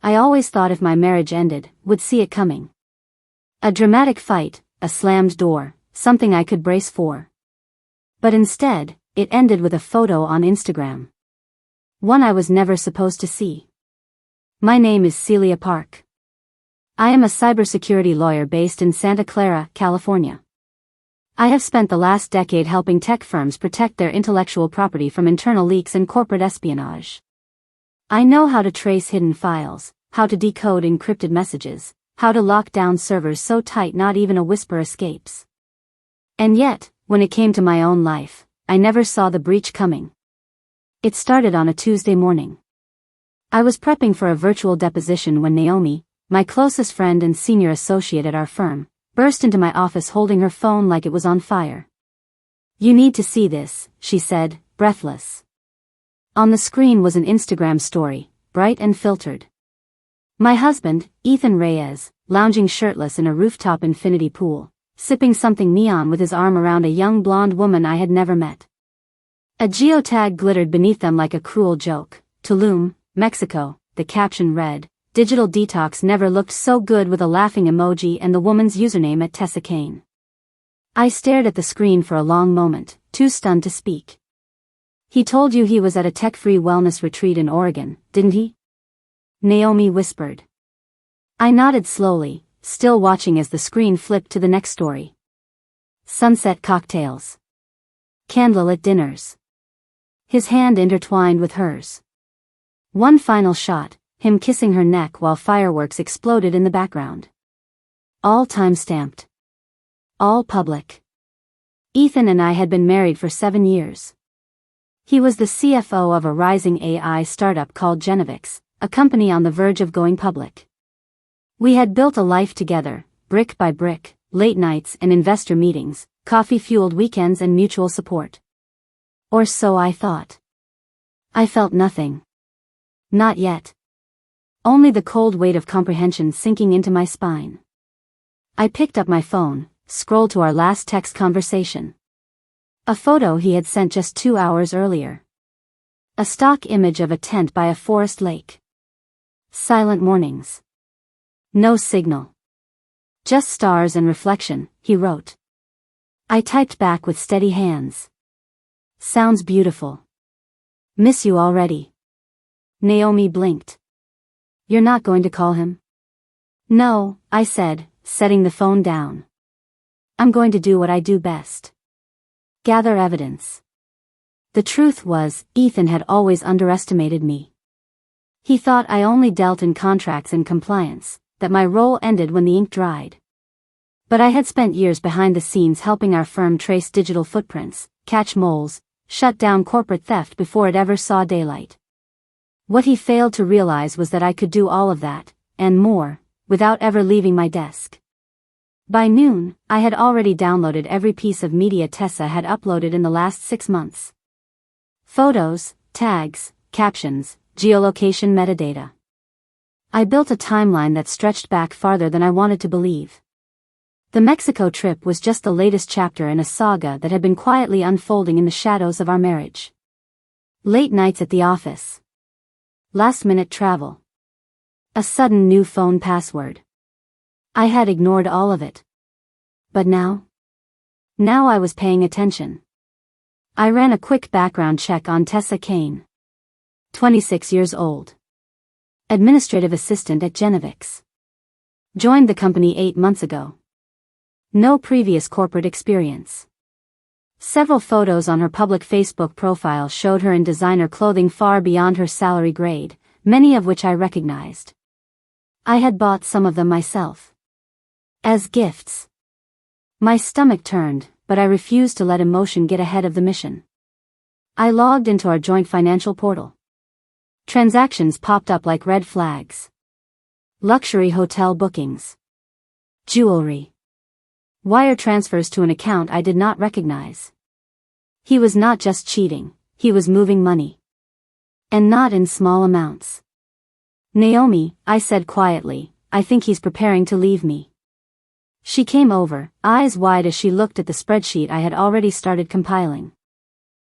I always thought if my marriage ended, would see it coming. A dramatic fight, a slammed door, something I could brace for. But instead, it ended with a photo on Instagram. One I was never supposed to see. My name is Celia Park. I am a cybersecurity lawyer based in Santa Clara, California. I have spent the last decade helping tech firms protect their intellectual property from internal leaks and corporate espionage. I know how to trace hidden files, how to decode encrypted messages, how to lock down servers so tight not even a whisper escapes. And yet, when it came to my own life, I never saw the breach coming. It started on a Tuesday morning. I was prepping for a virtual deposition when Naomi, my closest friend and senior associate at our firm, burst into my office holding her phone like it was on fire. "You need to see this," she said, breathless. On the screen was an Instagram story, bright and filtered. My husband, Ethan Reyes, lounging shirtless in a rooftop infinity pool, sipping something neon with his arm around a young blonde woman I had never met. A geotag glittered beneath them like a cruel joke. Tulum, Mexico, the caption read, "Digital detox never looked so good," with a laughing emoji and the woman's username at Tessa Kane. I stared at the screen for a long moment, too stunned to speak. "He told you he was at a tech-free wellness retreat in Oregon, didn't he?" Naomi whispered. I nodded slowly, still watching as the screen flipped to the next story. Sunset cocktails. Candlelit dinners. His hand intertwined with hers. One final shot, him kissing her neck while fireworks exploded in the background. All time-stamped. All public. Ethan and I had been married for 7 years. He was the CFO of a rising AI startup called Genovix, a company on the verge of going public. We had built a life together, brick by brick, late nights and investor meetings, coffee-fueled weekends and mutual support. Or so I thought. I felt nothing. Not yet. Only the cold weight of comprehension sinking into my spine. I picked up my phone, scrolled to our last text conversation. A photo he had sent just 2 hours earlier. A stock image of a tent by a forest lake. Silent mornings. No signal. Just stars and reflection, he wrote. I typed back with steady hands. Sounds beautiful. Miss you already. Naomi blinked. You're not going to call him? No, I said, setting the phone down. I'm going to do what I do best. Gather evidence. The truth was, Ethan had always underestimated me. He thought I only dealt in contracts and compliance, that my role ended when the ink dried. But I had spent years behind the scenes helping our firm trace digital footprints, catch moles, shut down corporate theft before it ever saw daylight. What he failed to realize was that I could do all of that, and more, without ever leaving my desk. By noon, I had already downloaded every piece of media Tessa had uploaded in the last 6 months. Photos, tags, captions, geolocation metadata. I built a timeline that stretched back farther than I wanted to believe. The Mexico trip was just the latest chapter in a saga that had been quietly unfolding in the shadows of our marriage. Late nights at the office. Last-minute travel. A sudden new phone password. I had ignored all of it. But now? Now I was paying attention. I ran a quick background check on Tessa Kane. 26 years old. Administrative assistant at Genovix. Joined the company 8 months ago. No previous corporate experience. Several photos on her public Facebook profile showed her in designer clothing far beyond her salary grade, many of which I recognized. I had bought some of them myself. As gifts. My stomach turned, but I refused to let emotion get ahead of the mission. I logged into our joint financial portal. Transactions popped up like red flags. Luxury hotel bookings. Jewelry. Wire transfers to an account I did not recognize. He was not just cheating, he was moving money. And not in small amounts. Naomi, I said quietly, I think he's preparing to leave me. She came over, eyes wide as she looked at the spreadsheet I had already started compiling.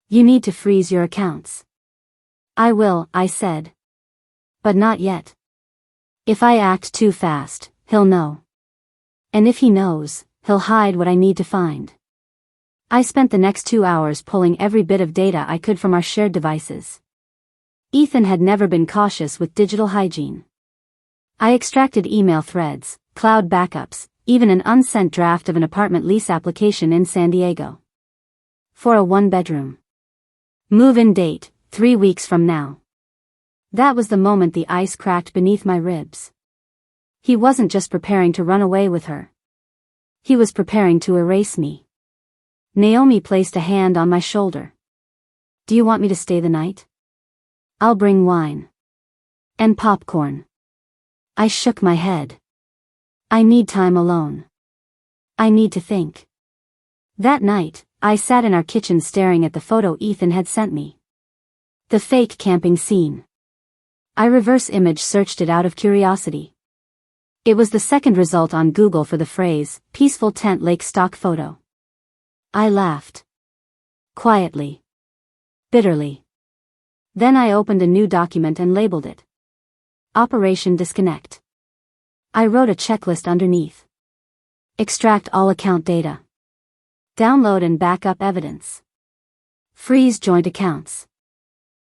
You need to freeze your accounts. I will, I said. But not yet. If I act too fast, he'll know. And if he knows, he'll hide what I need to find. I spent the next 2 hours pulling every bit of data I could from our shared devices. Ethan had never been cautious with digital hygiene. I extracted email threads, cloud backups, even an unsent draft of an apartment lease application in San Diego. For a 1-bedroom. Move-in date, 3 weeks from now. That was the moment the ice cracked beneath my ribs. He wasn't just preparing to run away with her. He was preparing to erase me. Naomi placed a hand on my shoulder. Do you want me to stay the night? I'll bring wine. And popcorn. I shook my head. I need time alone. I need to think. That night, I sat in our kitchen staring at the photo Ethan had sent me. The fake camping scene. I reverse image searched it out of curiosity. It was the second result on Google for the phrase, peaceful tent lake stock photo. I laughed. Quietly. Bitterly. Then I opened a new document and labeled it. Operation Disconnect. I wrote a checklist underneath. Extract all account data. Download and backup evidence. Freeze joint accounts.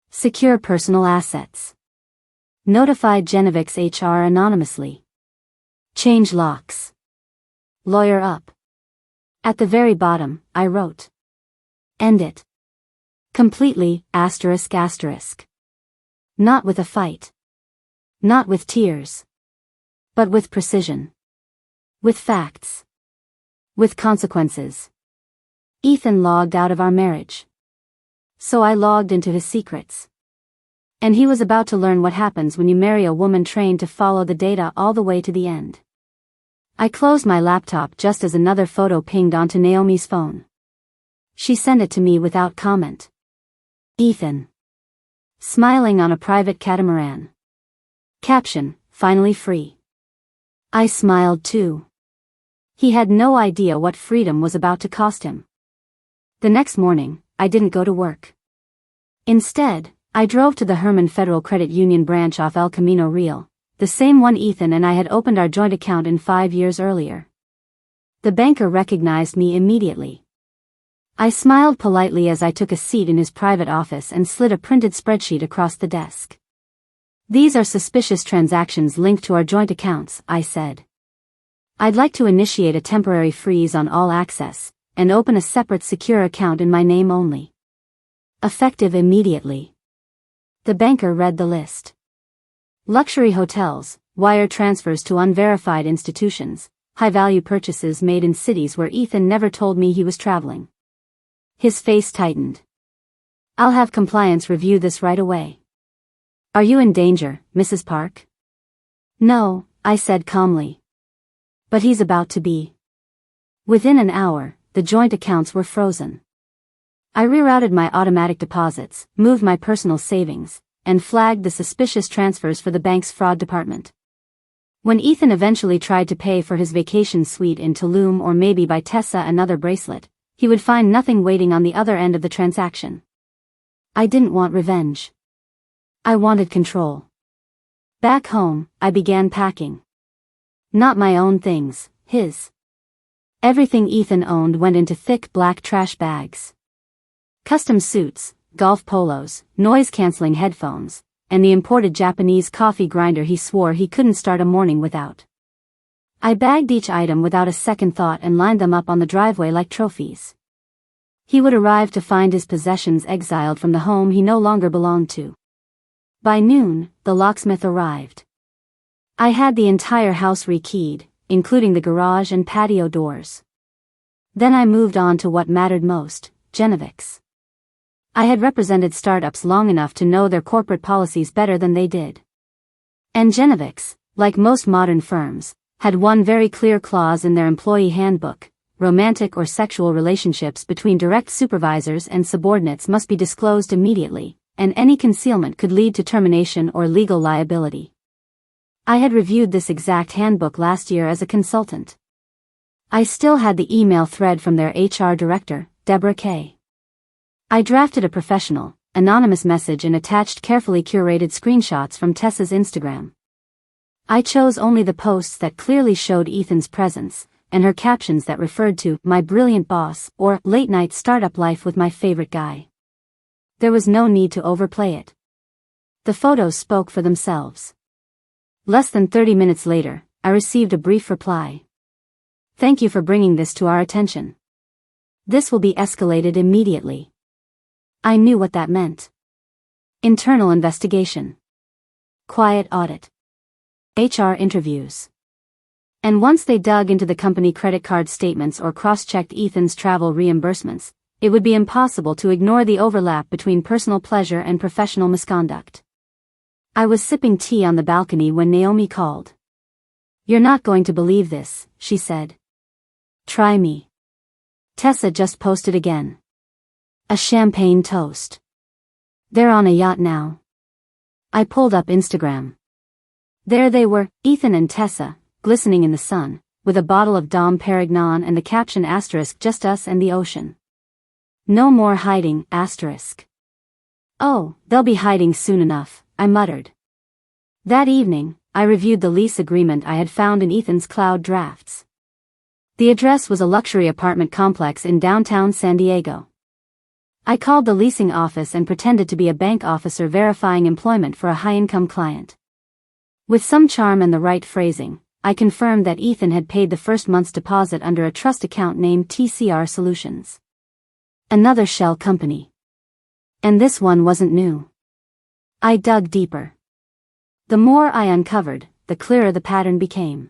Secure personal assets. Notify Genevix HR anonymously. Change locks. Lawyer up. At the very bottom, I wrote. End it. Completely, ***. Not with a fight. Not with tears. But with precision. With facts. With consequences. Ethan logged out of our marriage. So I logged into his secrets. And he was about to learn what happens when you marry a woman trained to follow the data all the way to the end. I closed my laptop just as another photo pinged onto Naomi's phone. She sent it to me without comment. Ethan. Smiling on a private catamaran. Caption, finally free. I smiled too. He had no idea what freedom was about to cost him. The next morning, I didn't go to work. Instead, I drove to the Herman Federal Credit Union branch off El Camino Real, the same one Ethan and I had opened our joint account in 5 years earlier. The banker recognized me immediately. I smiled politely as I took a seat in his private office and slid a printed spreadsheet across the desk. These are suspicious transactions linked to our joint accounts, I said. I'd like to initiate a temporary freeze on all access, and open a separate secure account in my name only. Effective immediately. The banker read the list. Luxury hotels, wire transfers to unverified institutions, high-value purchases made in cities where Ethan never told me he was traveling. His face tightened. I'll have compliance review this right away. Are you in danger, Mrs. Park? No, I said calmly. But he's about to be. Within an hour, the joint accounts were frozen. I rerouted my automatic deposits, moved my personal savings, and flagged the suspicious transfers for the bank's fraud department. When Ethan eventually tried to pay for his vacation suite in Tulum or maybe buy Tessa another bracelet, he would find nothing waiting on the other end of the transaction. I didn't want revenge. I wanted control. Back home, I began packing. Not my own things, his. Everything Ethan owned went into thick black trash bags. Custom suits, golf polos, noise-canceling headphones, and the imported Japanese coffee grinder he swore he couldn't start a morning without. I bagged each item without a second thought and lined them up on the driveway like trophies. He would arrive to find his possessions exiled from the home he no longer belonged to. By noon, the locksmith arrived. I had the entire house rekeyed, including the garage and patio doors. Then I moved on to what mattered most, Genevix. I had represented startups long enough to know their corporate policies better than they did. And Genevix, like most modern firms, had one very clear clause in their employee handbook: romantic or sexual relationships between direct supervisors and subordinates must be disclosed immediately, and any concealment could lead to termination or legal liability. I had reviewed this exact handbook last year as a consultant. I still had the email thread from their HR director, Deborah Kay. I drafted a professional, anonymous message and attached carefully curated screenshots from Tessa's Instagram. I chose only the posts that clearly showed Ethan's presence, and her captions that referred to my brilliant boss or late-night startup life with my favorite guy. There was no need to overplay it. The photos spoke for themselves. Less than 30 minutes later, I received a brief reply. Thank you for bringing this to our attention. This will be escalated immediately. I knew what that meant. Internal investigation. Quiet audit. HR interviews. And once they dug into the company credit card statements or cross-checked Ethan's travel reimbursements, it would be impossible to ignore the overlap between personal pleasure and professional misconduct. I was sipping tea on the balcony when Naomi called. You're not going to believe this, she said. Try me. Tessa just posted again. A champagne toast. They're on a yacht now. I pulled up Instagram. There they were, Ethan and Tessa, glistening in the sun, with a bottle of Dom Perignon and the caption * just us and the ocean. No more hiding, *. Oh, they'll be hiding soon enough, I muttered. That evening, I reviewed the lease agreement I had found in Ethan's cloud drafts. The address was a luxury apartment complex in downtown San Diego. I called the leasing office and pretended to be a bank officer verifying employment for a high-income client. With some charm and the right phrasing, I confirmed that Ethan had paid the first month's deposit under a trust account named TCR Solutions. Another shell company. And this one wasn't new. I dug deeper. The more I uncovered, the clearer the pattern became.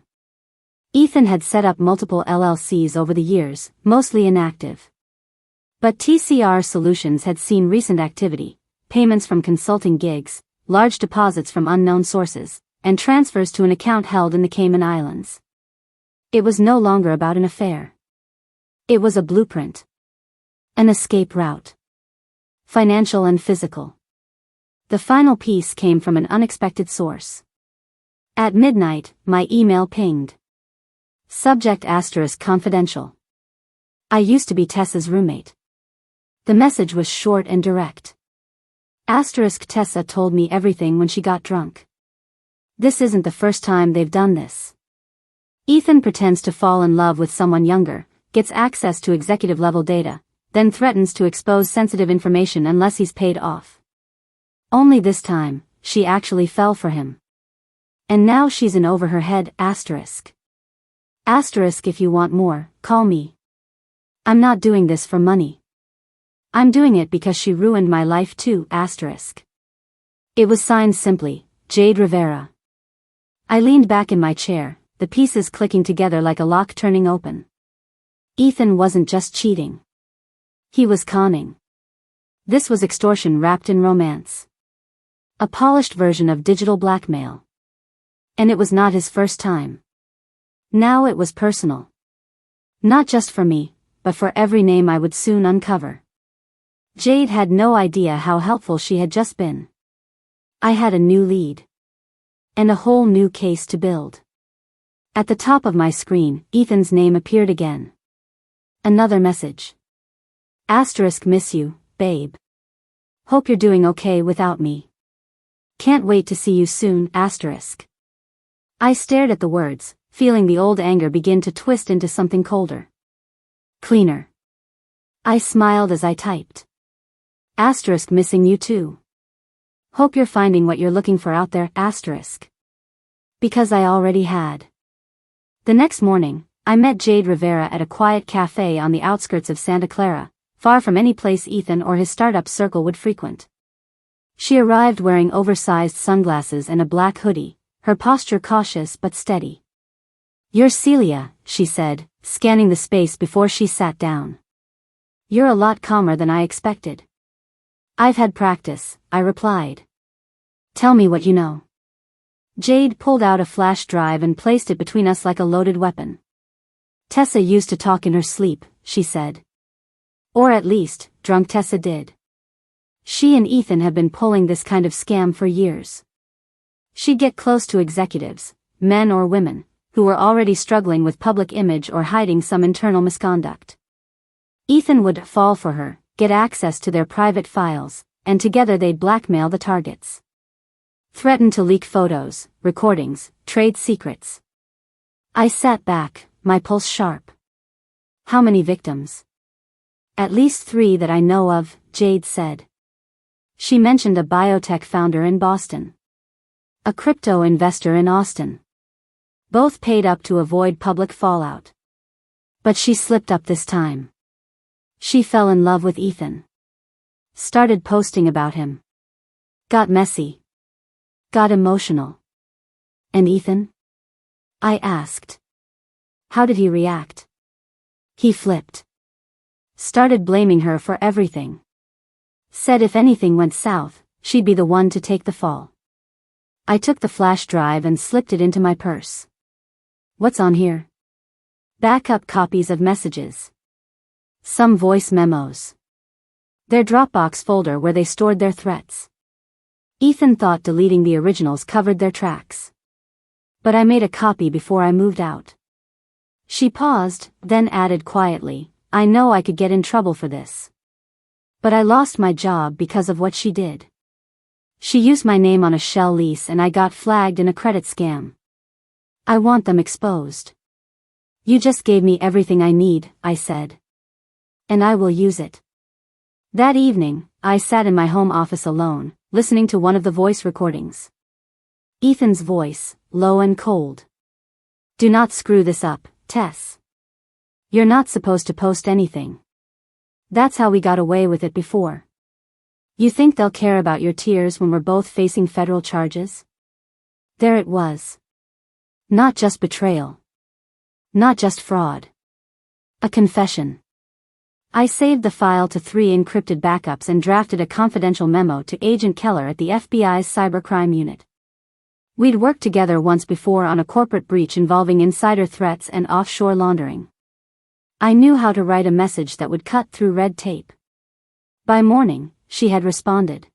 Ethan had set up multiple LLCs over the years, mostly inactive. But TCR Solutions had seen recent activity, payments from consulting gigs, large deposits from unknown sources, and transfers to an account held in the Cayman Islands. It was no longer about an affair. It was a blueprint. An escape route. Financial and physical. The final piece came from an unexpected source. At midnight, my email pinged. Subject * confidential. I used to be Tessa's roommate. The message was short and direct. * Tessa told me everything when she got drunk. This isn't the first time they've done this. Ethan pretends to fall in love with someone younger, gets access to executive-level data, then threatens to expose sensitive information unless he's paid off. Only this time, she actually fell for him. And now she's in over her head, *. If you want more, call me. I'm not doing this for money. I'm doing it because she ruined my life too, *. It was signed simply, Jade Rivera. I leaned back in my chair, the pieces clicking together like a lock turning open. Ethan wasn't just cheating. He was conning. This was extortion wrapped in romance. A polished version of digital blackmail. And it was not his first time. Now it was personal. Not just for me, but for every name I would soon uncover. Jade had no idea how helpful she had just been. I had a new lead. And a whole new case to build. At the top of my screen, Ethan's name appeared again. Another message. * miss you, babe. Hope you're doing okay without me. Can't wait to see you soon, *. I stared at the words, feeling the old anger begin to twist into something colder. Cleaner. I smiled as I typed. * missing you too. Hope you're finding what you're looking for out there, *. Because I already had. The next morning, I met Jade Rivera at a quiet cafe on the outskirts of Santa Clara, far from any place Ethan or his startup circle would frequent. She arrived wearing oversized sunglasses and a black hoodie, her posture cautious but steady. You're Celia, she said, scanning the space before she sat down. You're a lot calmer than I expected. I've had practice, I replied. Tell me what you know. Jade pulled out a flash drive and placed it between us like a loaded weapon. Tessa used to talk in her sleep, she said. Or at least, drunk Tessa did. She and Ethan have been pulling this kind of scam for years. She'd get close to executives, men or women, who were already struggling with public image or hiding some internal misconduct. Ethan would fall for her, get access to their private files, and together they'd blackmail the targets. Threatened to leak photos, recordings, trade secrets. I sat back, my pulse sharp. How many victims? At least 3 that I know of, Jade said. She mentioned a biotech founder in Boston. A crypto investor in Austin. Both paid up to avoid public fallout. But she slipped up this time. She fell in love with Ethan. Started posting about him. Got messy. Got emotional. And Ethan? I asked. How did he react? He flipped. Started blaming her for everything. Said if anything went south, she'd be the one to take the fall. I took the flash drive and slipped it into my purse. What's on here? Backup copies of messages. Some voice memos. Their Dropbox folder where they stored their threats. Ethan thought deleting the originals covered their tracks. But I made a copy before I moved out. She paused, then added quietly, I know I could get in trouble for this. But I lost my job because of what she did. She used my name on a shell lease and I got flagged in a credit scam. I want them exposed. You just gave me everything I need, I said. And I will use it. That evening, I sat in my home office alone, listening to one of the voice recordings. Ethan's voice, low and cold. Do not screw this up, Tess. You're not supposed to post anything. That's how we got away with it before. You think they'll care about your tears when we're both facing federal charges? There it was. Not just betrayal. Not just fraud. A confession. I saved the file to 3 encrypted backups and drafted a confidential memo to Agent Keller at the FBI's cybercrime unit. We'd worked together once before on a corporate breach involving insider threats and offshore laundering. I knew how to write a message that would cut through red tape. By morning, she had responded.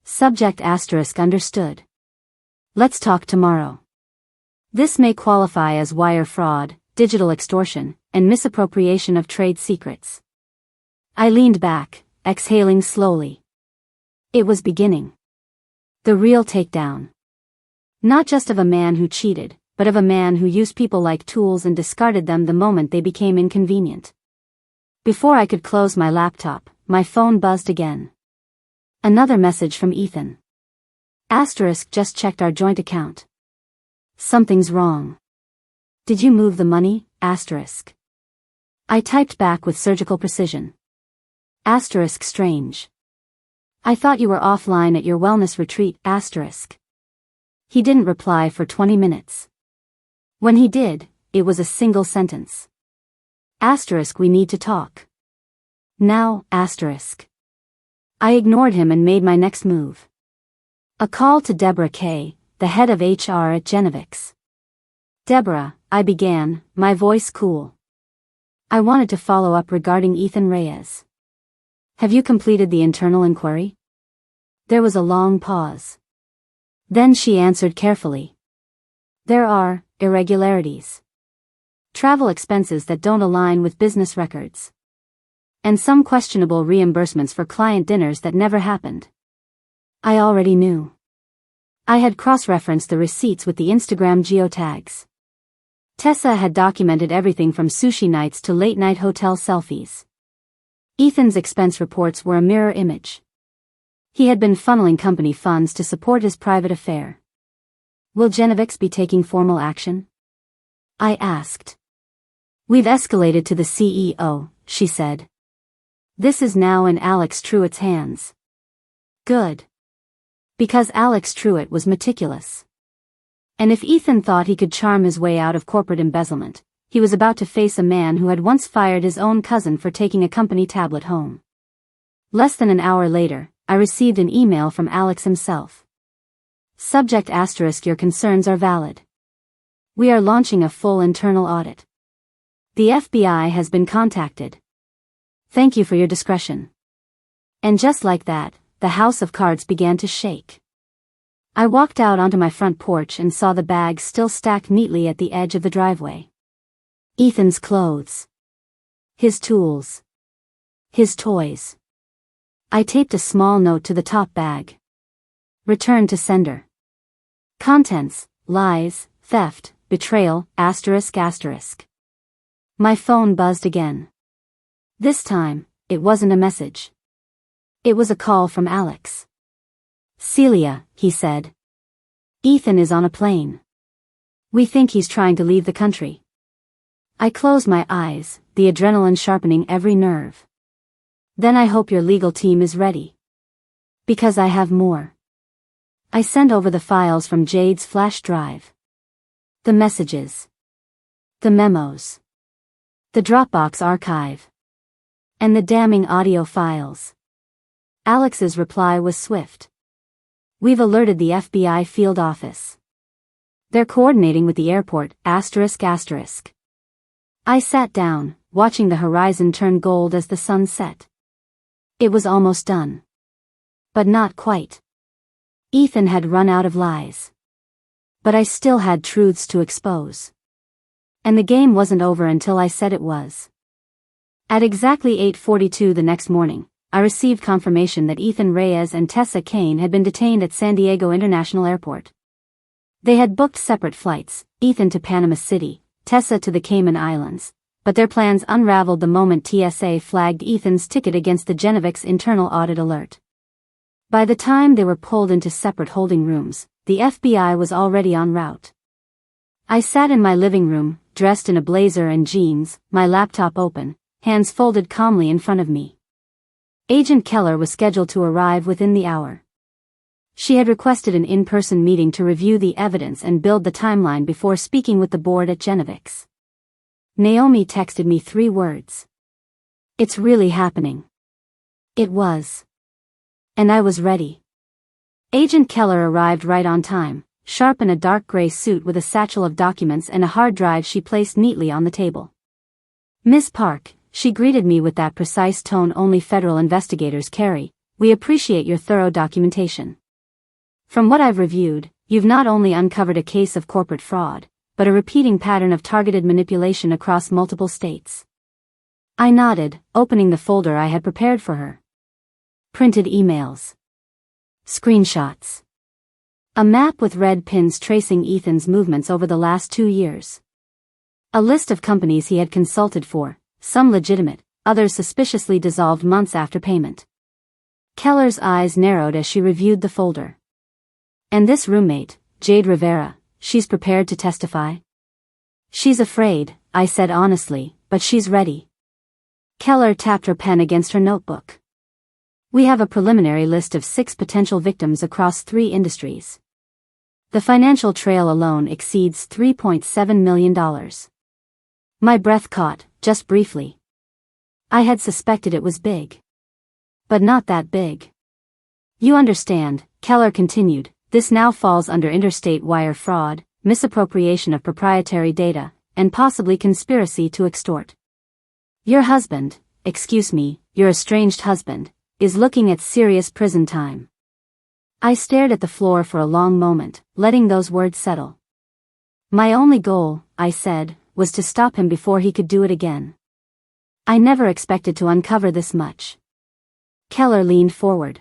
Subject * understood. Let's talk tomorrow. This may qualify as wire fraud, digital extortion, and misappropriation of trade secrets. I leaned back, exhaling slowly. It was beginning. The real takedown. Not just of a man who cheated, but of a man who used people like tools and discarded them the moment they became inconvenient. Before I could close my laptop, my phone buzzed again. Another message from Ethan. * just checked our joint account. Something's wrong. Did you move the money? *. I typed back with surgical precision. * strange. I thought you were offline at your wellness retreat. *. He didn't reply for 20 minutes. When he did, it was a single sentence. * we need to talk. Now. I ignored him and made my next move. A call to Deborah Kay, the head of HR at Genovix. Deborah, I began, my voice cool. I wanted to follow up regarding Ethan Reyes. Have you completed the internal inquiry? There was a long pause. Then she answered carefully. There are irregularities. Travel expenses that don't align with business records. And some questionable reimbursements for client dinners that never happened. I already knew. I had cross-referenced the receipts with the Instagram geotags. Tessa had documented everything from sushi nights to late-night hotel selfies. Ethan's expense reports were a mirror image. He had been funneling company funds to support his private affair. Will Genovix be taking formal action? I asked. We've escalated to the CEO, she said. This is now in Alex Truitt's hands. Good. Because Alex Truitt was meticulous. And if Ethan thought he could charm his way out of corporate embezzlement, he was about to face a man who had once fired his own cousin for taking a company tablet home. Less than an hour later, I received an email from Alex himself. Subject * your concerns are valid. We are launching a full internal audit. The FBI has been contacted. Thank you for your discretion. And just like that, the house of cards began to shake. I walked out onto my front porch and saw the bags still stacked neatly at the edge of the driveway. Ethan's clothes. His tools. His toys. I taped a small note to the top bag. Return to sender. Contents: lies, theft, betrayal, ***. My phone buzzed again. This time, it wasn't a message. It was a call from Alex. "Celia," he said. "Ethan is on a plane. We think he's trying to leave the country." I closed my eyes, the adrenaline sharpening every nerve. "Then I hope your legal team is ready. Because I have more." I sent over the files from Jade's flash drive. The messages. The memos. The Dropbox archive. And the damning audio files. Alex's reply was swift. "We've alerted the FBI field office. They're coordinating with the airport, ***. I sat down, watching the horizon turn gold as the sun set. It was almost done. But not quite. Ethan had run out of lies. But I still had truths to expose. And the game wasn't over until I said it was. At exactly 8:42 the next morning, I received confirmation that Ethan Reyes and Tessa Kane had been detained at San Diego International Airport. They had booked separate flights, Ethan to Panama City, Tessa to the Cayman Islands, but their plans unraveled the moment TSA flagged Ethan's ticket against the Genovex internal audit alert. By the time they were pulled into separate holding rooms, the FBI was already en route. I sat in my living room, dressed in a blazer and jeans, my laptop open, hands folded calmly in front of me. Agent Keller was scheduled to arrive within the hour. She had requested an in-person meeting to review the evidence and build the timeline before speaking with the board at Genovex. Naomi texted me 3 words. "It's really happening." It was. And I was ready. Agent Keller arrived right on time, sharp in a dark gray suit with a satchel of documents and a hard drive she placed neatly on the table. "Miss Park," she greeted me with that precise tone only federal investigators carry, "we appreciate your thorough documentation. From what I've reviewed, you've not only uncovered a case of corporate fraud, but a repeating pattern of targeted manipulation across multiple states." I nodded, opening the folder I had prepared for her. Printed emails. Screenshots. A map with red pins tracing Ethan's movements over the last 2 years. A list of companies he had consulted for, some legitimate, others suspiciously dissolved months after payment. Keller's eyes narrowed as she reviewed the folder. "And this roommate, Jade Rivera, she's prepared to testify?" "She's afraid," I said honestly, "but she's ready." Keller tapped her pen against her notebook. "We have a preliminary list of 6 potential victims across 3 industries. The financial trail alone exceeds $3.7 million. My breath caught, just briefly. I had suspected it was big. But not that big. "You understand," Keller continued, "this now falls under interstate wire fraud, misappropriation of proprietary data, and possibly conspiracy to extort. Your husband, your estranged husband, is looking at serious prison time." I stared at the floor for a long moment, letting those words settle. "My only goal," I said, "was to stop him before he could do it again. I never expected to uncover this much." Keller leaned forward.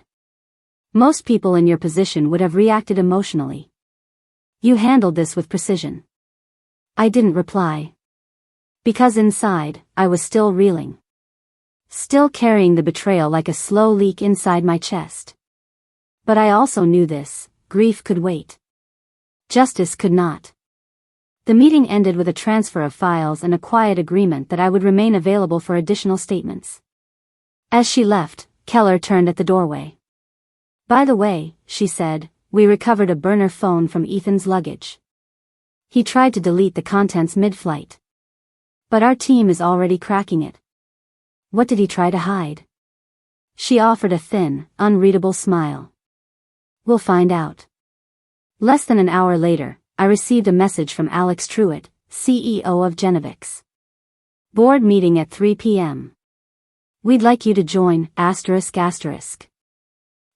"Most people in your position would have reacted emotionally. You handled this with precision." I didn't reply. Because inside, I was still reeling. Still carrying the betrayal like a slow leak inside my chest. But I also knew this: grief could wait. Justice could not. The meeting ended with a transfer of files and a quiet agreement that I would remain available for additional statements. As she left, Keller turned at the doorway. "By the way," she said, "we recovered a burner phone from Ethan's luggage. He tried to delete the contents mid-flight. But our team is already cracking it." "What did he try to hide?" She offered a thin, unreadable smile. "We'll find out." Less than an hour later, I received a message from Alex Truitt, CEO of Genovex. "Board meeting at 3 p.m. We'd like you to join, ***.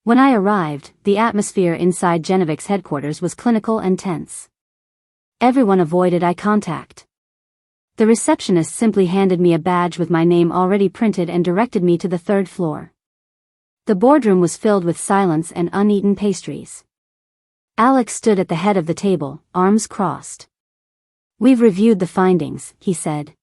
When I arrived, the atmosphere inside Genovex headquarters was clinical and tense. Everyone avoided eye contact. The receptionist simply handed me a badge with my name already printed and directed me to the 3rd floor. The boardroom was filled with silence and uneaten pastries. Alex stood at the head of the table, arms crossed. "We've reviewed the findings," he said.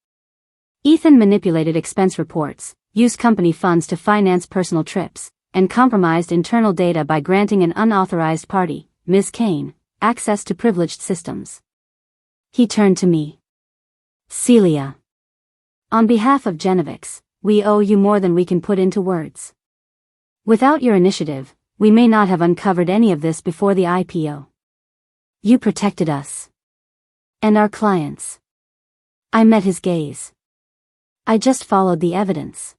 "Ethan manipulated expense reports, used company funds to finance personal trips, and compromised internal data by granting an unauthorized party, Ms. Kane, access to privileged systems." He turned to me. "Celia. On behalf of Genovix, we owe you more than we can put into words. Without your initiative, we may not have uncovered any of this before the IPO. You protected us. And our clients." I met his gaze. "I just followed the evidence.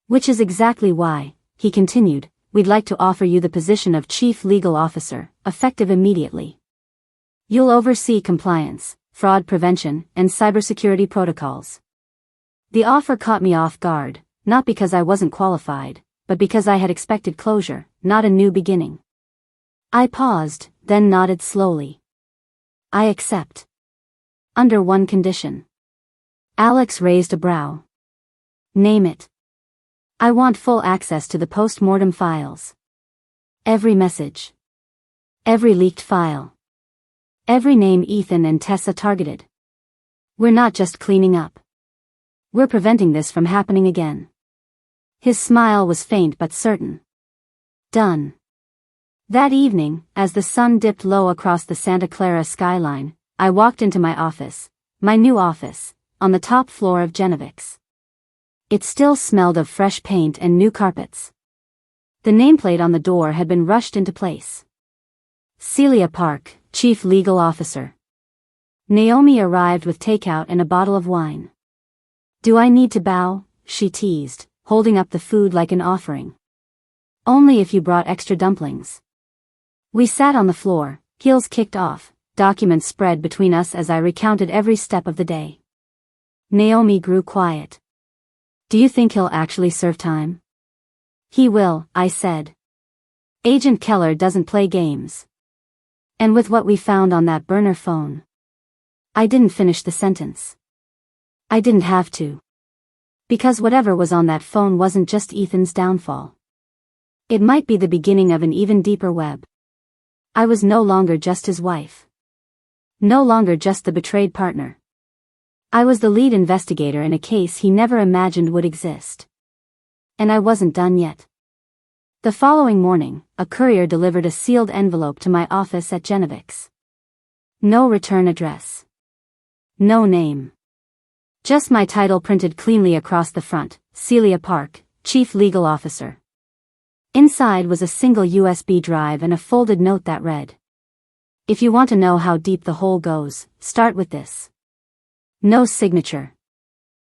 Which is exactly why," he continued, "we'd like to offer you the position of Chief Legal Officer, effective immediately. You'll oversee compliance, fraud prevention, and cybersecurity protocols." The offer caught me off guard, not because I wasn't qualified, but because I had expected closure, not a new beginning. I paused, then nodded slowly. "I accept. Under one condition." Alex raised a brow. "Name it." "I want full access to the post-mortem files. Every message. Every leaked file. Every name Ethan and Tessa targeted. We're not just cleaning up. We're preventing this from happening again." His smile was faint but certain. Done. That evening, as the sun dipped low across the Santa Clara skyline, I walked into my office, my new office, on the top floor of Genovix. It still smelled of fresh paint and new carpets. The nameplate on the door had been rushed into place. Celia Park, Chief Legal Officer. Naomi arrived with takeout and a bottle of wine. "Do I need to bow?" she teased, holding up the food like an offering. "Only if you brought extra dumplings." We sat on the floor, heels kicked off, documents spread between us as I recounted every step of the day. Naomi grew quiet. "Do you think he'll actually serve time?" "He will," I said. "Agent Keller doesn't play games. And with what we found on that burner phone." I didn't finish the sentence. I didn't have to. Because whatever was on that phone wasn't just Ethan's downfall. It might be the beginning of an even deeper web. I was no longer just his wife. No longer just the betrayed partner. I was the lead investigator in a case he never imagined would exist. And I wasn't done yet. The following morning, a courier delivered a sealed envelope to my office at Genovix. No return address. No name. Just my title printed cleanly across the front, Celia Park, Chief Legal Officer. Inside was a single USB drive and a folded note that read, "If you want to know how deep the hole goes, start with this." No signature.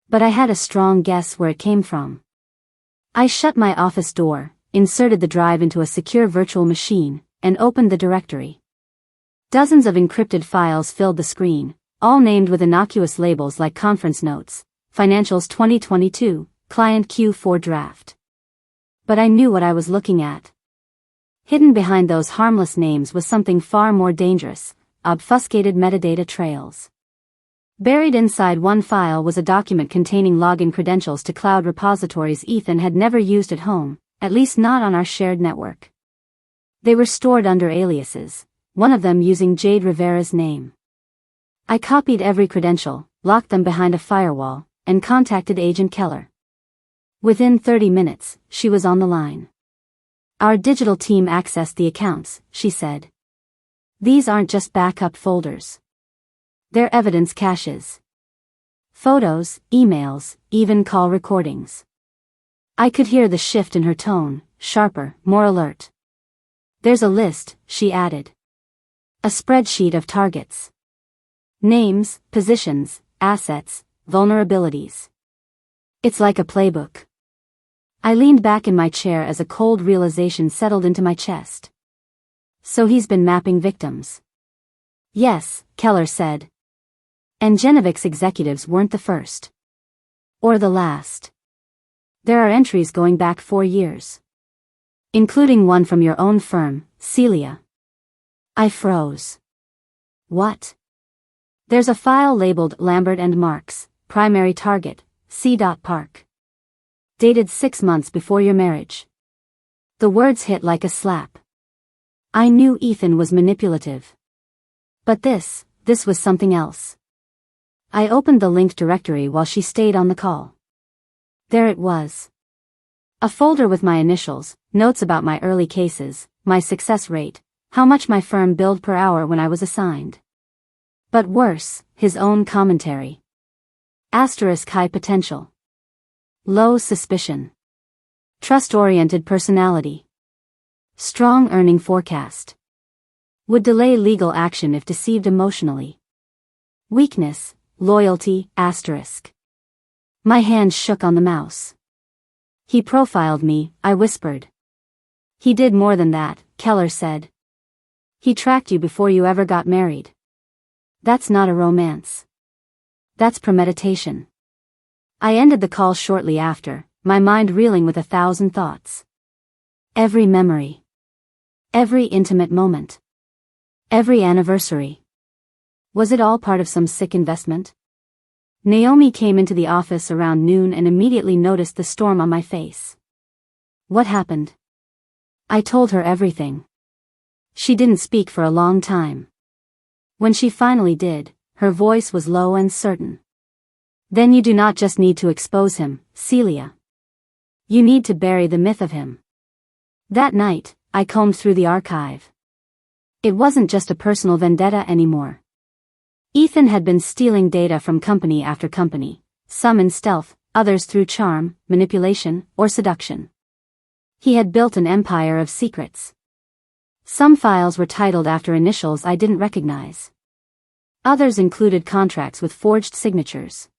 But I had a strong guess where it came from. I shut my office door, inserted the drive into a secure virtual machine, and opened the directory. Dozens of encrypted files filled the screen, all named with innocuous labels like conference notes, Financials 2022, Client Q4 Draft. But I knew what I was looking at. Hidden behind those harmless names was something far more dangerous, obfuscated metadata trails. Buried inside one file was a document containing login credentials to cloud repositories Ethan had never used at home, at least not on our shared network. They were stored under aliases, one of them using Jade Rivera's name. I copied every credential, locked them behind a firewall, and contacted Agent Keller. Within 30 minutes, she was on the line. "Our digital team accessed the accounts," she said. "These aren't just backup folders. They're evidence caches. Photos, emails, even call recordings." I could hear the shift in her tone, sharper, more alert. "There's a list," she added. "A spreadsheet of targets. Names, positions, assets, vulnerabilities. It's like a playbook." I leaned back in my chair as a cold realization settled into my chest. "So he's been mapping victims." "Yes," Keller said. "And Genovix executives weren't the first. Or the last. There are entries going back 4 years. Including one from your own firm, Celia." I froze. "What?" "There's a file labeled Lambert and Marks, primary target, C. Park. Dated 6 months before your marriage." The words hit like a slap. I knew Ethan was manipulative. But this was something else. I opened the linked directory while she stayed on the call. There it was. A folder with my initials, notes about my early cases, my success rate, how much my firm billed per hour when I was assigned. But worse, his own commentary. Asterisk high potential. Low suspicion. Trust-oriented personality. Strong earning forecast. Would delay legal action if deceived emotionally. Weakness, loyalty, asterisk. My hand shook on the mouse. He profiled me, I whispered. He did more than that, Keller said. He tracked you before you ever got married. That's not a romance. That's premeditation. I ended the call shortly after, my mind reeling with 1,000 thoughts. Every memory. Every intimate moment. Every anniversary. Was it all part of some sick investment? Naomi came into the office around noon and immediately noticed the storm on my face. What happened? I told her everything. She didn't speak for a long time. When she finally did, her voice was low and certain. Then you do not just need to expose him, Celia. You need to bury the myth of him. That night, I combed through the archive. It wasn't just a personal vendetta anymore. Ethan had been stealing data from company after company, some in stealth, others through charm, manipulation, or seduction. He had built an empire of secrets. Some files were titled after initials I didn't recognize. Others included contracts with forged signatures.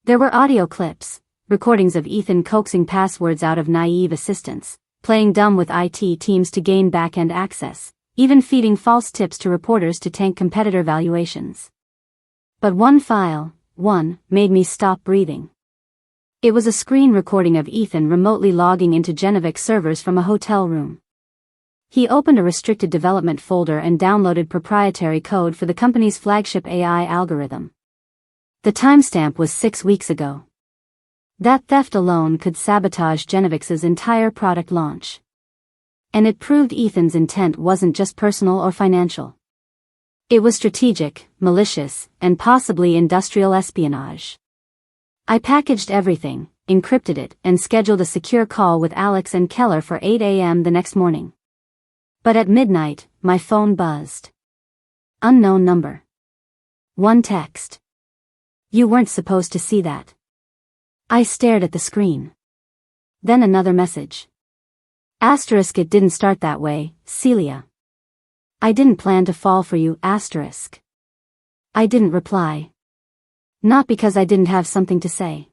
There were audio clips, recordings of Ethan coaxing passwords out of naive assistants, playing dumb with IT teams to gain back-end access, even feeding false tips to reporters to tank competitor valuations. But one file, made me stop breathing. It was a screen recording of Ethan remotely logging into Genovic servers from a hotel room. He opened a restricted development folder and downloaded proprietary code for the company's flagship AI algorithm. The timestamp was 6 weeks ago. That theft alone could sabotage Genovic's entire product launch. And it proved Ethan's intent wasn't just personal or financial. It was strategic, malicious, and possibly industrial espionage. I packaged everything, encrypted it, and scheduled a secure call with Alex and Keller for 8 a.m. the next morning. But at midnight, my phone buzzed. Unknown number. One text. You weren't supposed to see that. I stared at the screen. Then another message. Asterisk it didn't start that way, Celia. I didn't plan to fall for you, asterisk. I didn't reply. Not because I didn't have something to say.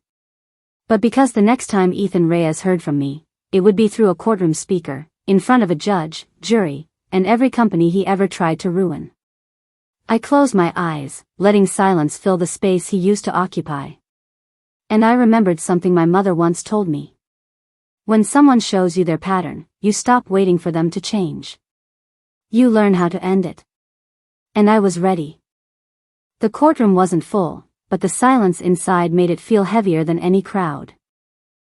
But because the next time Ethan Reyes heard from me, it would be through a courtroom speaker, in front of a judge, jury, and every company he ever tried to ruin. I closed my eyes, letting silence fill the space he used to occupy. And I remembered something my mother once told me. When someone shows you their pattern, you stop waiting for them to change. You learn how to end it. And I was ready. The courtroom wasn't full, but the silence inside made it feel heavier than any crowd.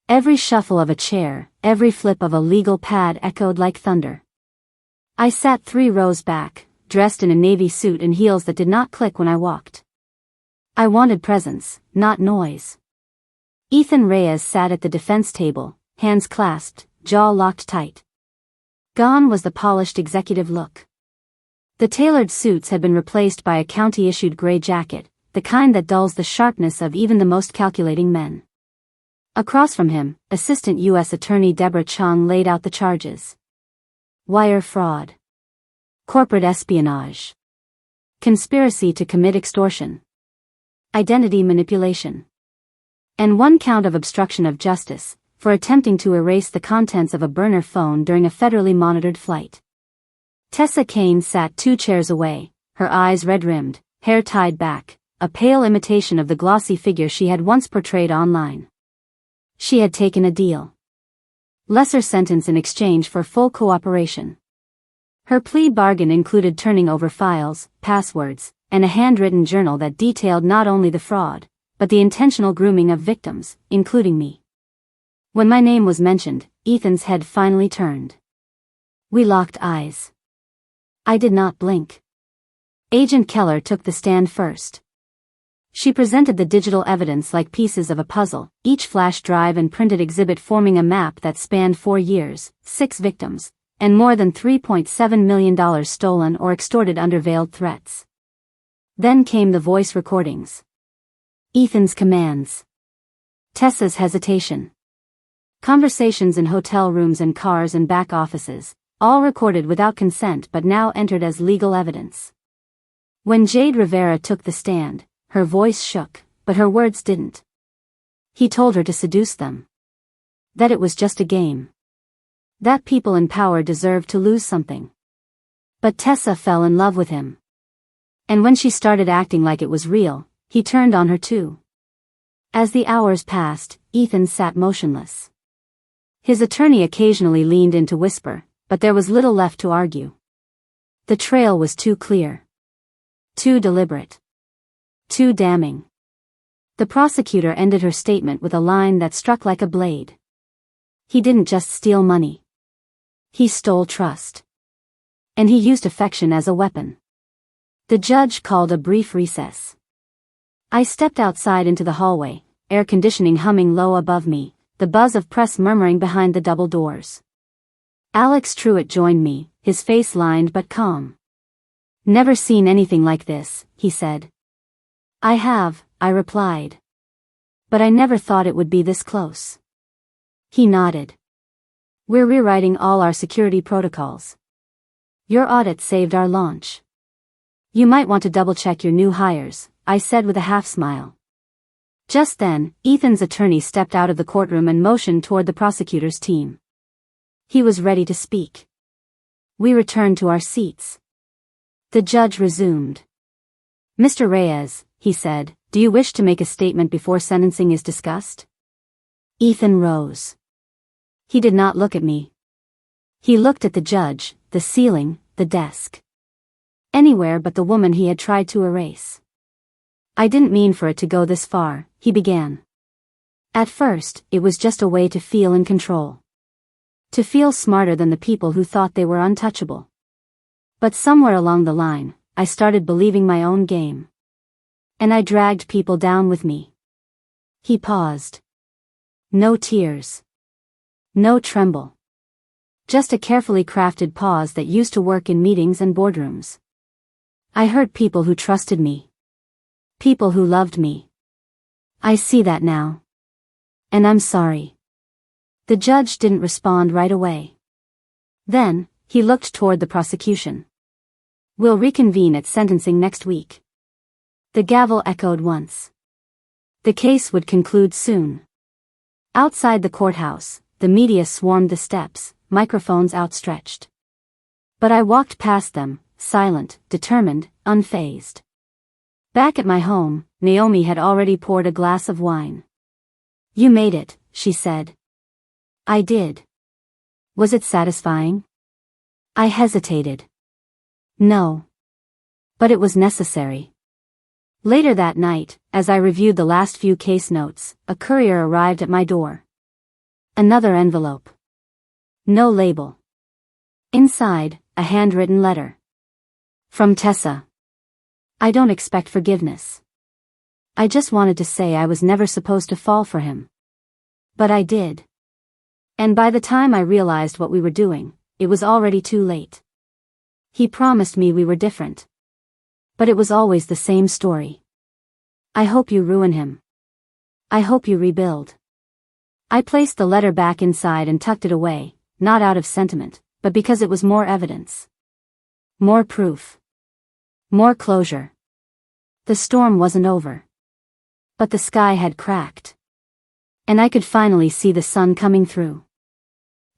Every shuffle of a chair, every flip of a legal pad echoed like thunder. I sat 3 rows back, dressed in a navy suit and heels that did not click when I walked. I wanted presence, not noise. Ethan Reyes sat at the defense table, hands clasped, jaw locked tight. Gone was the polished executive look. The tailored suits had been replaced by a county-issued gray jacket, the kind that dulls the sharpness of even the most calculating men. Across from him, Assistant U.S. Attorney Deborah Chung laid out the charges. Wire fraud. Corporate espionage. Conspiracy to commit extortion. Identity manipulation. And 1 count of obstruction of justice, for attempting to erase the contents of a burner phone during a federally monitored flight. Tessa Kane sat 2 chairs away, her eyes red-rimmed, hair tied back, a pale imitation of the glossy figure she had once portrayed online. She had taken a deal. Lesser sentence in exchange for full cooperation. Her plea bargain included turning over files, passwords, and a handwritten journal that detailed not only the fraud, but the intentional grooming of victims, including me. When my name was mentioned, Ethan's head finally turned. We locked eyes. I did not blink. Agent Keller took the stand first. She presented the digital evidence like pieces of a puzzle, each flash drive and printed exhibit forming a map that spanned 4 years, 6 victims, and more than $3.7 million stolen or extorted under veiled threats. Then came the voice recordings. Ethan's commands. Tessa's hesitation. Conversations in hotel rooms and cars and back offices, all recorded without consent but now entered as legal evidence. When Jade Rivera took the stand, her voice shook, but her words didn't. He told her to seduce them. That it was just a game. That people in power deserved to lose something. But Tessa fell in love with him. And when she started acting like it was real, he turned on her too. As the hours passed, Ethan sat motionless. His attorney occasionally leaned in to whisper, but there was little left to argue. The trail was too clear. Too deliberate. Too damning. The prosecutor ended her statement with a line that struck like a blade. He didn't just steal money. He stole trust. And he used affection as a weapon. The judge called a brief recess. I stepped outside into the hallway, air conditioning humming low above me, the buzz of press murmuring behind the double doors. Alex Truitt joined me, his face lined but calm. "Never seen anything like this," he said. "I have," I replied. "But I never thought it would be this close." He nodded. "We're rewriting all our security protocols. Your audit saved our launch. You might want to double-check your new hires," I said with a half-smile. Just then, Ethan's attorney stepped out of the courtroom and motioned toward the prosecutor's team. He was ready to speak. We returned to our seats. The judge resumed. "Mr. Reyes," he said, "do you wish to make a statement before sentencing is discussed?" Ethan rose. He did not look at me. He looked at the judge, the ceiling, the desk. Anywhere but the woman he had tried to erase. "I didn't mean for it to go this far," he began. "At first, it was just a way to feel in control. To feel smarter than the people who thought they were untouchable. But somewhere along the line, I started believing my own game. And I dragged people down with me." He paused. No tears. No tremble. Just a carefully crafted pause that used to work in meetings and boardrooms. "I hurt people who trusted me. People who loved me. I see that now. And I'm sorry." The judge didn't respond right away. Then, he looked toward the prosecution. "We'll reconvene at sentencing next week." The gavel echoed once. The case would conclude soon. Outside the courthouse, the media swarmed the steps, microphones outstretched. But I walked past them, silent, determined, unfazed. Back at my home, Naomi had already poured a glass of wine. "You made it," she said. I did. Was it satisfying? I hesitated. No. But it was necessary. Later that night, as I reviewed the last few case notes, a courier arrived at my door. Another envelope. No label. Inside, a handwritten letter. From Tessa. "I don't expect forgiveness. I just wanted to say I was never supposed to fall for him. But I did. And by the time I realized what we were doing, it was already too late. He promised me we were different. But it was always the same story. I hope you ruin him. I hope you rebuild." I placed the letter back inside and tucked it away, not out of sentiment, but because it was more evidence. More proof. More closure. The storm wasn't over. But the sky had cracked. And I could finally see the sun coming through.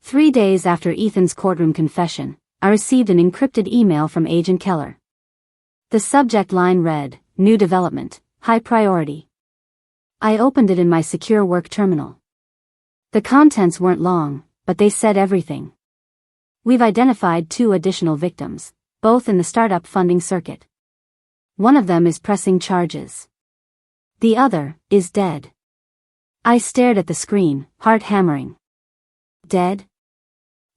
3 days after Ethan's courtroom confession, I received an encrypted email from Agent Keller. The subject line read, "New development, high priority." I opened it in my secure work terminal. The contents weren't long, but they said everything. "We've identified 2 additional victims, both in the startup funding circuit. One of them is pressing charges. The other is dead." I stared at the screen, heart hammering. Dead?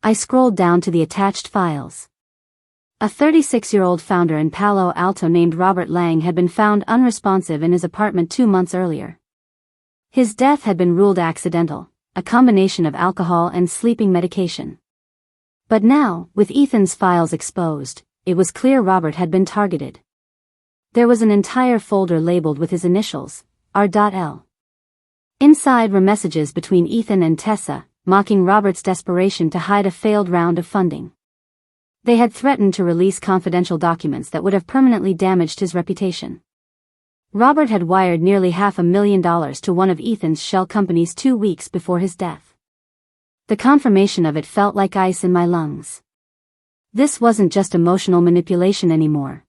I scrolled down to the attached files. A 36-year-old founder in Palo Alto named Robert Lang had been found unresponsive in his apartment 2 months earlier. His death had been ruled accidental, a combination of alcohol and sleeping medication. But now, with Ethan's files exposed, it was clear Robert had been targeted. There was an entire folder labeled with his initials, R.L. Inside were messages between Ethan and Tessa, mocking Robert's desperation to hide a failed round of funding. They had threatened to release confidential documents that would have permanently damaged his reputation. Robert had wired nearly $500,000 to one of Ethan's shell companies 2 weeks before his death. The confirmation of it felt like ice in my lungs. This wasn't just emotional manipulation anymore.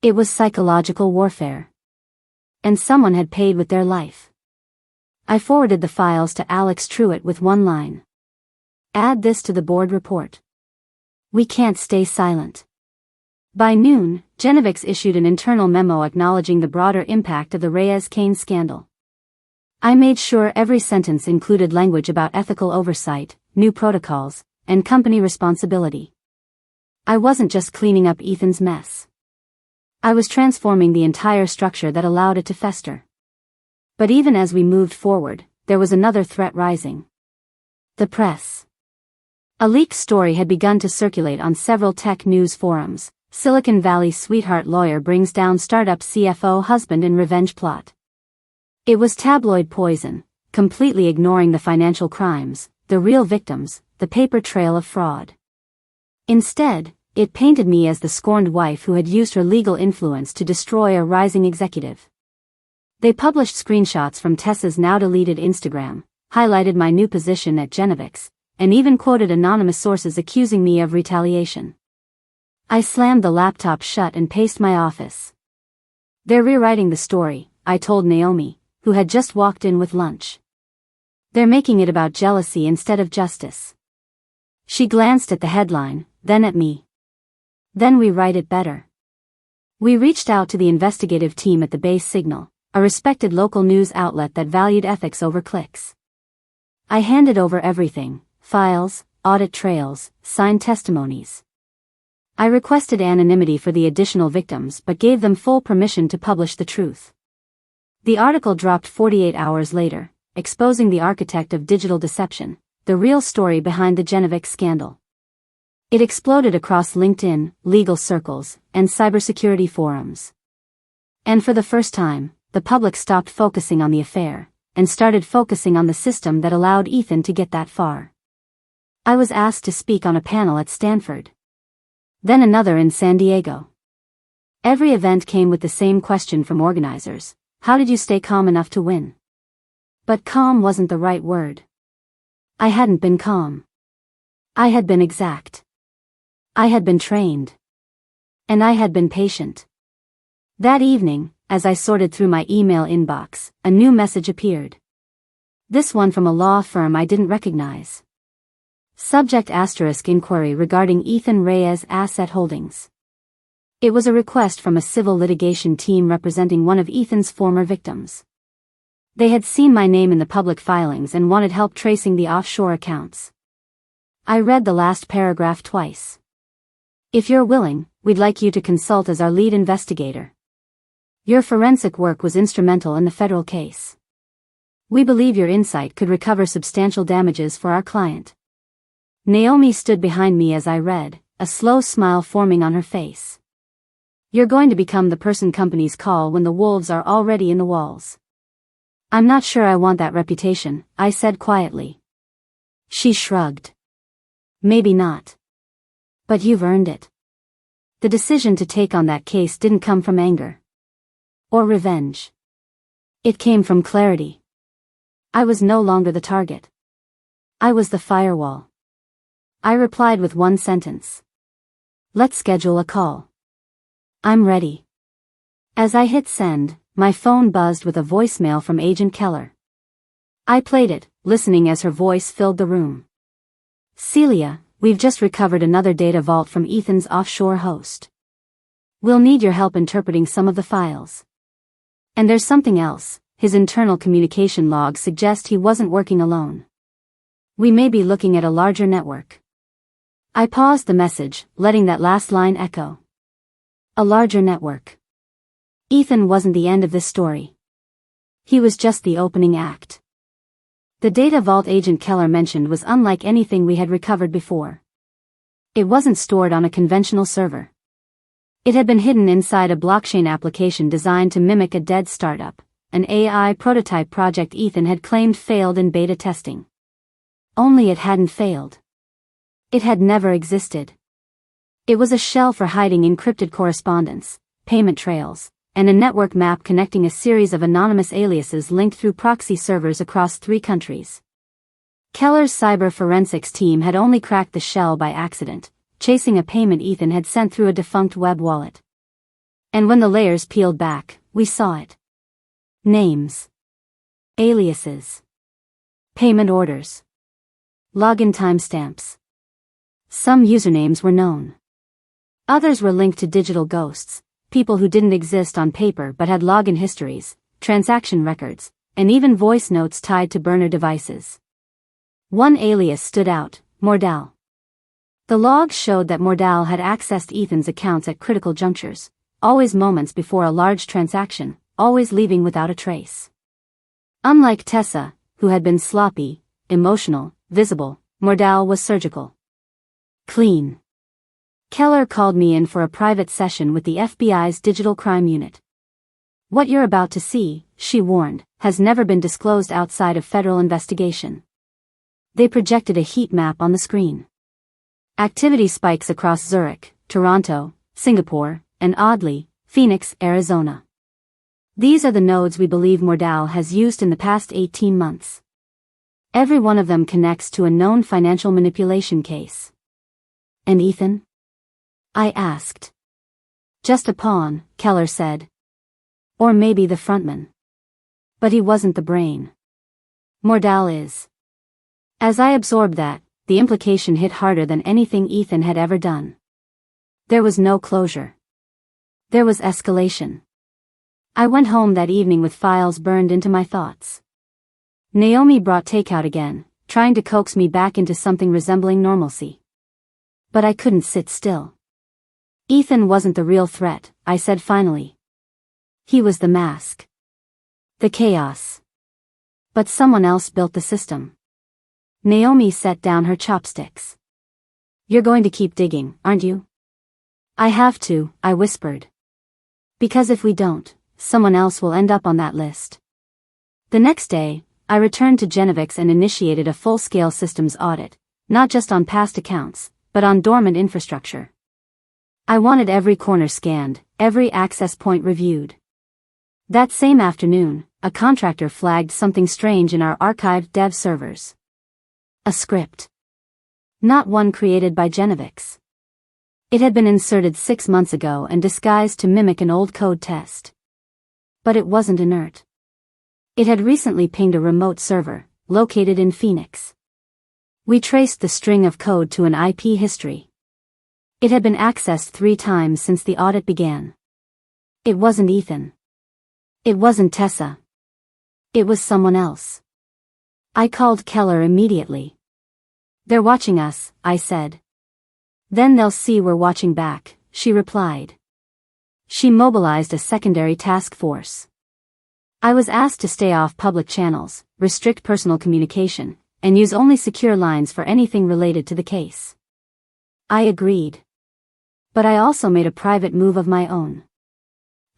It was psychological warfare. And someone had paid with their life. I forwarded the files to Alex Truitt with one line. Add this to the board report. We can't stay silent. By noon, Genovix issued an internal memo acknowledging the broader impact of the Reyes-Cain scandal. I made sure every sentence included language about ethical oversight, new protocols, and company responsibility. I wasn't just cleaning up Ethan's mess. I was transforming the entire structure that allowed it to fester. But even as we moved forward, there was another threat rising. The press. A leaked story had begun to circulate on several tech news forums. Silicon Valley sweetheart lawyer brings down startup CFO husband in revenge plot. It was tabloid poison, completely ignoring the financial crimes, the real victims, the paper trail of fraud. Instead, it painted me as the scorned wife who had used her legal influence to destroy a rising executive. They published screenshots from Tessa's now-deleted Instagram, highlighted my new position at Genovix, and even quoted anonymous sources accusing me of retaliation. I slammed the laptop shut and paced my office. They're rewriting the story, I told Naomi, who had just walked in with lunch. They're making it about jealousy instead of justice. She glanced at the headline, then at me. Then we write it better. We reached out to the investigative team at the Base Signal, a respected local news outlet that valued ethics over clicks. I handed over everything. Files, audit trails, signed testimonies. I requested anonymity for the additional victims but gave them full permission to publish the truth. The article dropped 48 hours later, exposing the architect of digital deception, the real story behind the Genovix scandal. It exploded across LinkedIn, legal circles, and cybersecurity forums. And for the first time, the public stopped focusing on the affair, and started focusing on the system that allowed Ethan to get that far. I was asked to speak on a panel at Stanford. Then another in San Diego. Every event came with the same question from organizers: how did you stay calm enough to win? But calm wasn't the right word. I hadn't been calm. I had been exact. I had been trained. And I had been patient. That evening, as I sorted through my email inbox, a new message appeared. This one from a law firm I didn't recognize. Subject * inquiry regarding Ethan Reyes asset holdings. It was a request from a civil litigation team representing one of Ethan's former victims. They had seen my name in the public filings and wanted help tracing the offshore accounts. I read the last paragraph twice. If you're willing, we'd like you to consult as our lead investigator. Your forensic work was instrumental in the federal case. We believe your insight could recover substantial damages for our client. Naomi stood behind me as I read, a slow smile forming on her face. You're going to become the person companies call when the wolves are already in the walls. I'm not sure I want that reputation, I said quietly. She shrugged. Maybe not. But you've earned it. The decision to take on that case didn't come from anger. Or revenge. It came from clarity. I was no longer the target. I was the firewall. I replied with one sentence. Let's schedule a call. I'm ready. As I hit send, my phone buzzed with a voicemail from Agent Keller. I played it, listening as her voice filled the room. Celia, we've just recovered another data vault from Ethan's offshore host. We'll need your help interpreting some of the files. And there's something else, his internal communication logs suggest he wasn't working alone. We may be looking at a larger network. I paused the message, letting that last line echo. A larger network. Ethan wasn't the end of this story. He was just the opening act. The data vault Agent Keller mentioned was unlike anything we had recovered before. It wasn't stored on a conventional server. It had been hidden inside a blockchain application designed to mimic a dead startup, an AI prototype project Ethan had claimed failed in beta testing. Only it hadn't failed. It had never existed. It was a shell for hiding encrypted correspondence, payment trails, and a network map connecting a series of anonymous aliases linked through proxy servers across 3 countries. Keller's cyber forensics team had only cracked the shell by accident, chasing a payment Ethan had sent through a defunct web wallet. And when the layers peeled back, we saw it. Names. Aliases. Payment orders. Login timestamps. Some usernames were known. Others were linked to digital ghosts, people who didn't exist on paper but had login histories, transaction records, and even voice notes tied to burner devices. One alias stood out, Mordal. The logs showed that Mordal had accessed Ethan's accounts at critical junctures, always moments before a large transaction, always leaving without a trace. Unlike Tessa, who had been sloppy, emotional, visible, Mordal was surgical. Clean. Keller called me in for a private session with the FBI's Digital Crime Unit. What you're about to see, she warned, has never been disclosed outside of federal investigation. They projected a heat map on the screen. Activity spikes across Zurich, Toronto, Singapore, and oddly, Phoenix, Arizona. These are the nodes we believe Mordal has used in the past 18 months. Every one of them connects to a known financial manipulation case. And Ethan? I asked. Just a pawn, Keller said. Or maybe the frontman. But he wasn't the brain. Mordal is. As I absorbed that, the implication hit harder than anything Ethan had ever done. There was no closure. There was escalation. I went home that evening with files burned into my thoughts. Naomi brought takeout again, trying to coax me back into something resembling normalcy. But I couldn't sit still. Ethan wasn't the real threat, I said finally. He was the mask. The chaos. But someone else built the system. Naomi set down her chopsticks. You're going to keep digging, aren't you? I have to, I whispered. Because if we don't, someone else will end up on that list. The next day, I returned to Genovix and initiated a full-scale systems audit, not just on past accounts, but on dormant infrastructure. I wanted every corner scanned, every access point reviewed. That same afternoon, a contractor flagged something strange in our archived dev servers. A script. Not one created by Genovix. It had been inserted 6 months ago and disguised to mimic an old code test. But it wasn't inert. It had recently pinged a remote server, located in Phoenix. We traced the string of code to an IP history. It had been accessed 3 times since the audit began. It wasn't Ethan. It wasn't Tessa. It was someone else. I called Keller immediately. They're watching us, I said. Then they'll see we're watching back, she replied. She mobilized a secondary task force. I was asked to stay off public channels, restrict personal communication, and use only secure lines for anything related to the case. I agreed. But I also made a private move of my own.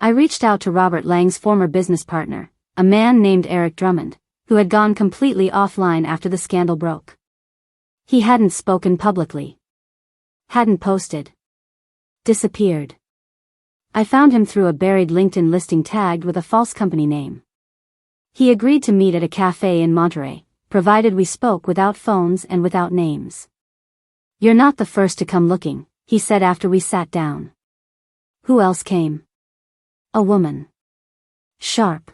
I reached out to Robert Lang's former business partner, a man named Eric Drummond, who had gone completely offline after the scandal broke. He hadn't spoken publicly. Hadn't posted. Disappeared. I found him through a buried LinkedIn listing tagged with a false company name. He agreed to meet at a cafe in Monterey, provided we spoke without phones and without names. You're not the first to come looking, he said after we sat down. Who else came? A woman. Sharp.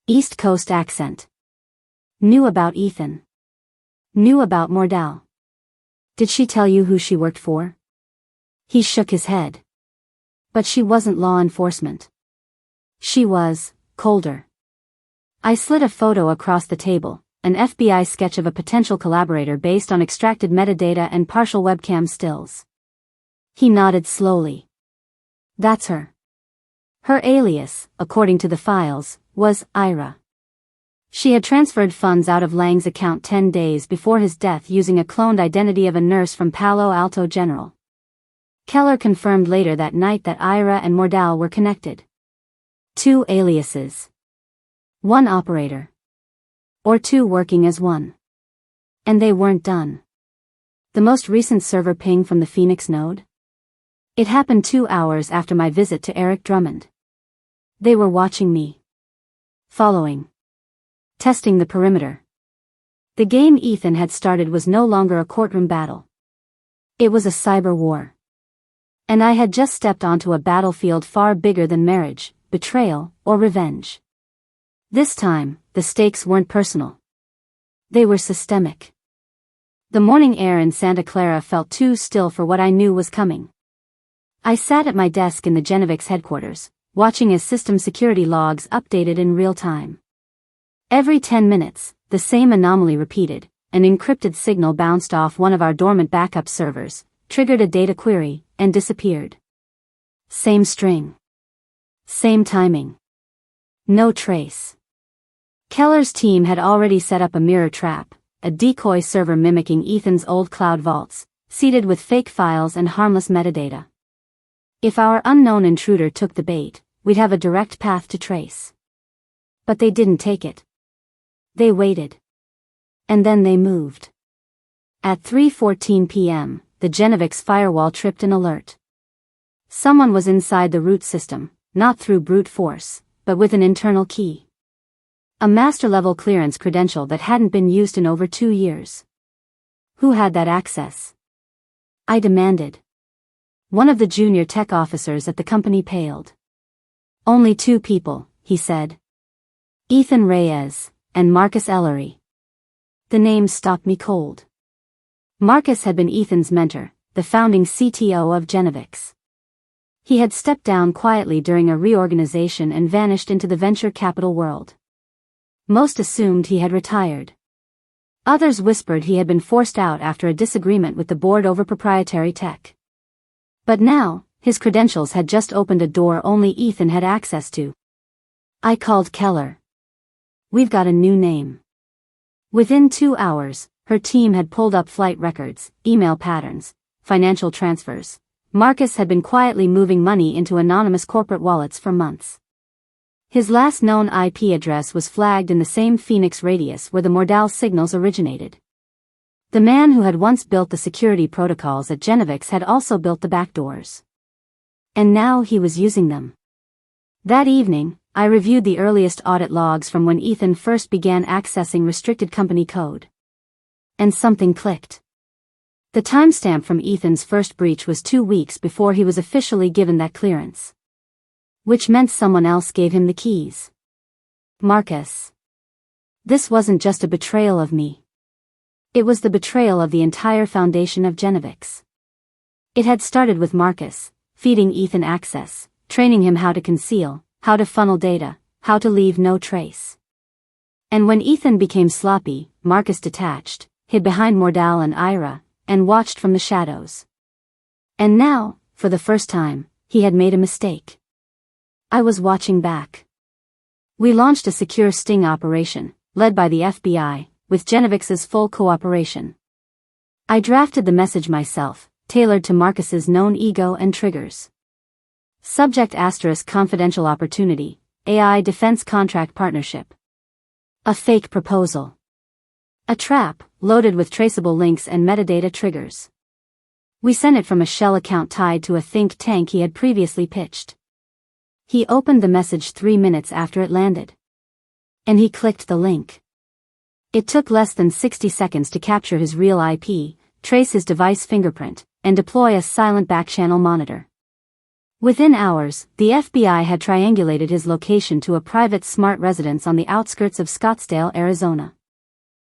East Coast accent. Knew about Ethan. Knew about Mordal. Did she tell you who she worked for? He shook his head. But she wasn't law enforcement. She was, colder. I slid a photo across the table, an FBI sketch of a potential collaborator based on extracted metadata and partial webcam stills. He nodded slowly. That's her. Her alias, according to the files, was Ira. She had transferred funds out of Lang's account 10 days before his death using a cloned identity of a nurse from Palo Alto General. Keller confirmed later that night that Ira and Mordal were connected. 2 aliases. 1 operator. Or 2 working as one. And they weren't done. The most recent server ping from the Phoenix node? It happened 2 hours after my visit to Eric Drummond. They were watching me. Following. Testing the perimeter. The game Ethan had started was no longer a courtroom battle. It was a cyber war. And I had just stepped onto a battlefield far bigger than marriage, betrayal, or revenge. This time, the stakes weren't personal. They were systemic. The morning air in Santa Clara felt too still for what I knew was coming. I sat at my desk in the Genovix headquarters, watching as system security logs updated in real time. Every 10 minutes, the same anomaly repeated. An encrypted signal bounced off one of our dormant backup servers, triggered a data query, and disappeared. Same string. Same timing. No trace. Keller's team had already set up a mirror trap, a decoy server mimicking Ethan's old cloud vaults, seeded with fake files and harmless metadata. If our unknown intruder took the bait, we'd have a direct path to trace. But they didn't take it. They waited. And then they moved. At 3:14 p.m., the Genovix firewall tripped an alert. Someone was inside the root system, not through brute force, but with an internal key. A master-level clearance credential that hadn't been used in over 2 years. Who had that access? I demanded. One of the junior tech officers at the company paled. Only 2 people, he said. Ethan Reyes and Marcus Ellery. The names stopped me cold. Marcus had been Ethan's mentor, the founding CTO of Genovix. He had stepped down quietly during a reorganization and vanished into the venture capital world. Most assumed he had retired. Others whispered he had been forced out after a disagreement with the board over proprietary tech. But now, his credentials had just opened a door only Ethan had access to. I called Keller. We've got a new name. Within 2 hours, her team had pulled up flight records, email patterns, financial transfers. Marcus had been quietly moving money into anonymous corporate wallets for months. His last known IP address was flagged in the same Phoenix radius where the Mordal signals originated. The man who had once built the security protocols at Genovix had also built the backdoors. And now he was using them. That evening, I reviewed the earliest audit logs from when Ethan first began accessing restricted company code. And something clicked. The timestamp from Ethan's first breach was 2 weeks before he was officially given that clearance. Which meant someone else gave him the keys. Marcus. This wasn't just a betrayal of me. It was the betrayal of the entire foundation of Genovix. It had started with Marcus, feeding Ethan access, training him how to conceal, how to funnel data, how to leave no trace. And when Ethan became sloppy, Marcus detached, hid behind Mordal and Ira, and watched from the shadows. And now, for the first time, he had made a mistake. I was watching back. We launched a secure sting operation, led by the FBI, with Genovix's full cooperation. I drafted the message myself, tailored to Marcus's known ego and triggers. Subject * confidential opportunity, AI defense contract partnership. A fake proposal. A trap, loaded with traceable links and metadata triggers. We sent it from a shell account tied to a think tank he had previously pitched. He opened the message 3 minutes after it landed. And he clicked the link. It took less than 60 seconds to capture his real IP, trace his device fingerprint, and deploy a silent backchannel monitor. Within hours, the FBI had triangulated his location to a private smart residence on the outskirts of Scottsdale, Arizona.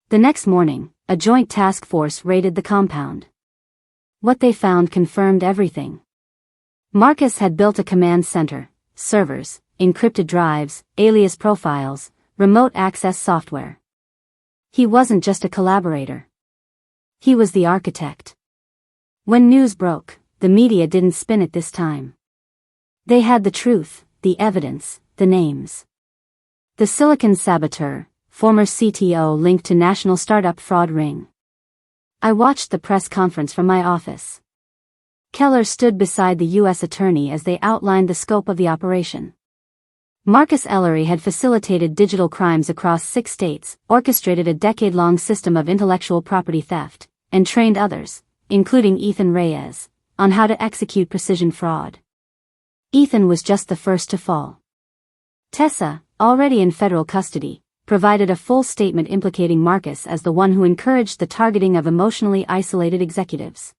The next morning, a joint task force raided the compound. What they found confirmed everything. Marcus had built a command center, servers, encrypted drives, alias profiles, remote access software. He wasn't just a collaborator. He was the architect. When news broke, the media didn't spin it this time. They had the truth, the evidence, the names. The Silicon Saboteur, former CTO linked to national startup fraud ring. I watched the press conference from my office. Keller stood beside the U.S. attorney as they outlined the scope of the operation. Marcus Ellery had facilitated digital crimes across 6 states, orchestrated a decade-long system of intellectual property theft, and trained others, including Ethan Reyes, on how to execute precision fraud. Ethan was just the first to fall. Tessa, already in federal custody, provided a full statement implicating Marcus as the one who encouraged the targeting of emotionally isolated executives.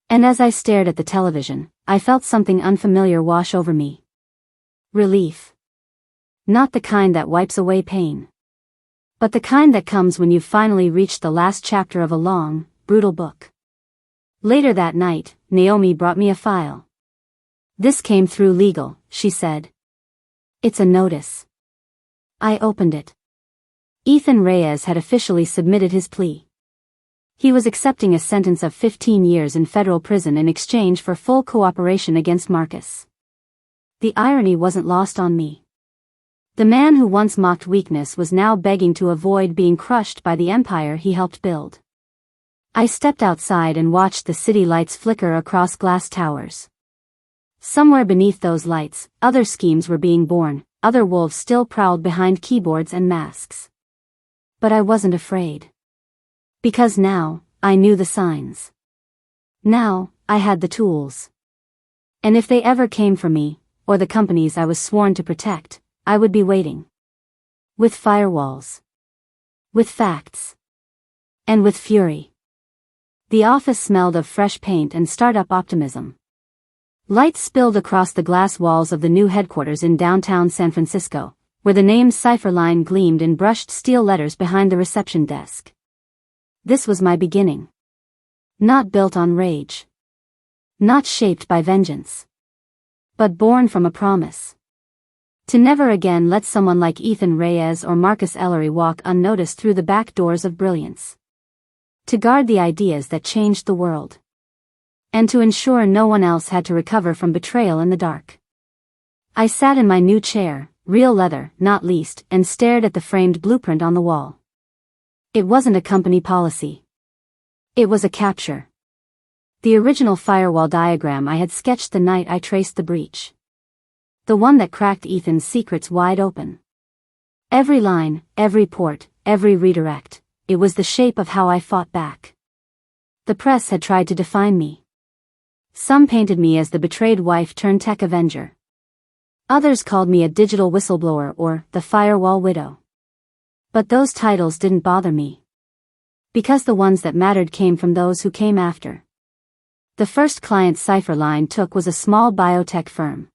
And as I stared at the television, I felt something unfamiliar wash over me. Relief. Not the kind that wipes away pain. But the kind that comes when you've finally reached the last chapter of a long, brutal book. Later that night, Naomi brought me a file. "This came through legal," she said. "It's a notice." I opened it. Ethan Reyes had officially submitted his plea. He was accepting a sentence of 15 years in federal prison in exchange for full cooperation against Marcus. The irony wasn't lost on me. The man who once mocked weakness was now begging to avoid being crushed by the empire he helped build. I stepped outside and watched the city lights flicker across glass towers. Somewhere beneath those lights, other schemes were being born, other wolves still prowled behind keyboards and masks. But I wasn't afraid. Because now, I knew the signs. Now, I had the tools. And if they ever came for me, or the companies I was sworn to protect, I would be waiting. With firewalls. With facts. And with fury. The office smelled of fresh paint and startup optimism. Lights spilled across the glass walls of the new headquarters in downtown San Francisco, where the name Cipherline gleamed in brushed steel letters behind the reception desk. This was my beginning. Not built on rage. Not shaped by vengeance. But born from a promise. To never again let someone like Ethan Reyes or Marcus Ellery walk unnoticed through the back doors of brilliance. To guard the ideas that changed the world. And to ensure no one else had to recover from betrayal in the dark. I sat in my new chair, real leather, not leased, and stared at the framed blueprint on the wall. It wasn't a company policy. It was a capture. The original firewall diagram I had sketched the night I traced the breach. The one that cracked Ethan's secrets wide open. Every line, every port, every redirect, it was the shape of how I fought back. The press had tried to define me. Some painted me as the betrayed wife turned tech avenger. Others called me a digital whistleblower or the firewall widow. But those titles didn't bother me. Because the ones that mattered came from those who came after. The first client Cipherline took was a small biotech firm.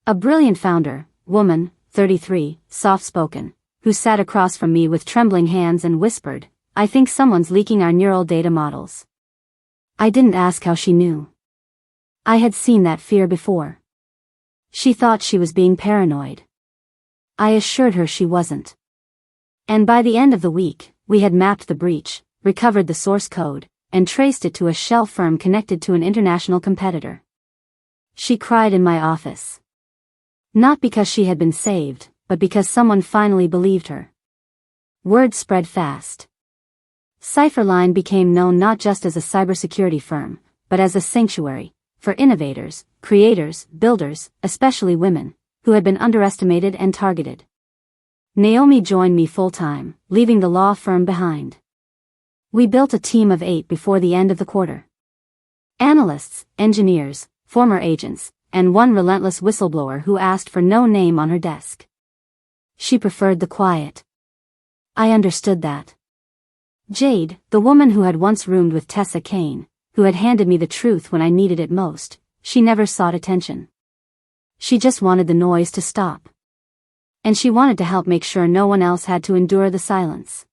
A brilliant founder, woman, 33, soft-spoken, who sat across from me with trembling hands and whispered, "I think someone's leaking our neural data models." I didn't ask how she knew. I had seen that fear before. She thought she was being paranoid. I assured her she wasn't. And by the end of the week, we had mapped the breach, recovered the source code, and traced it to a shell firm connected to an international competitor. She cried in my office. Not because she had been saved, but because someone finally believed her. Word spread fast. Cipherline became known not just as a cybersecurity firm, but as a sanctuary for innovators, creators, builders, especially women, who had been underestimated and targeted. Naomi joined me full-time, leaving the law firm behind. We built a team of 8 before the end of the quarter. Analysts, engineers, former agents, and one relentless whistleblower who asked for no name on her desk. She preferred the quiet. I understood that. Jade, the woman who had once roomed with Tessa Kane, who had handed me the truth when I needed it most, she never sought attention. She just wanted the noise to stop. And she wanted to help make sure no one else had to endure the silence.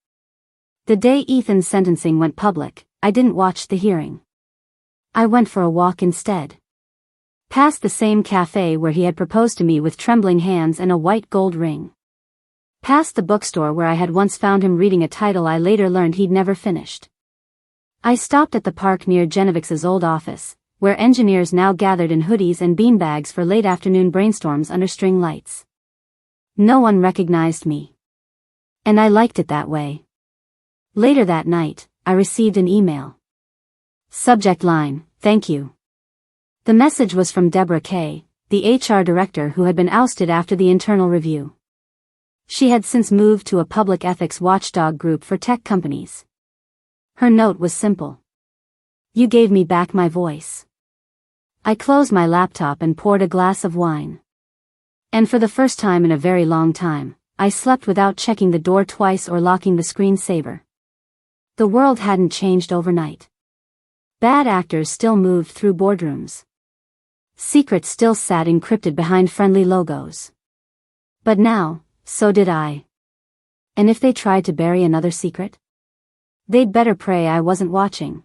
The day Ethan's sentencing went public, I didn't watch the hearing. I went for a walk instead. Past the same cafe where he had proposed to me with trembling hands and a white gold ring. passed the bookstore where I had once found him reading a title I later learned he'd never finished. I stopped at the park near Genevix's old office, where engineers now gathered in hoodies and beanbags for late afternoon brainstorms under string lights. No one recognized me. And I liked it that way. Later that night, I received an email. Subject line, "Thank you." The message was from Deborah Kay, the HR director who had been ousted after the internal review. She had since moved to a public ethics watchdog group for tech companies. Her note was simple. "You gave me back my voice." I closed my laptop and poured a glass of wine. And for the first time in a very long time, I slept without checking the door twice or locking the screensaver. The world hadn't changed overnight. Bad actors still moved through boardrooms. Secrets still sat encrypted behind friendly logos. But now, so did I. And if they tried to bury another secret, they'd better pray I wasn't watching.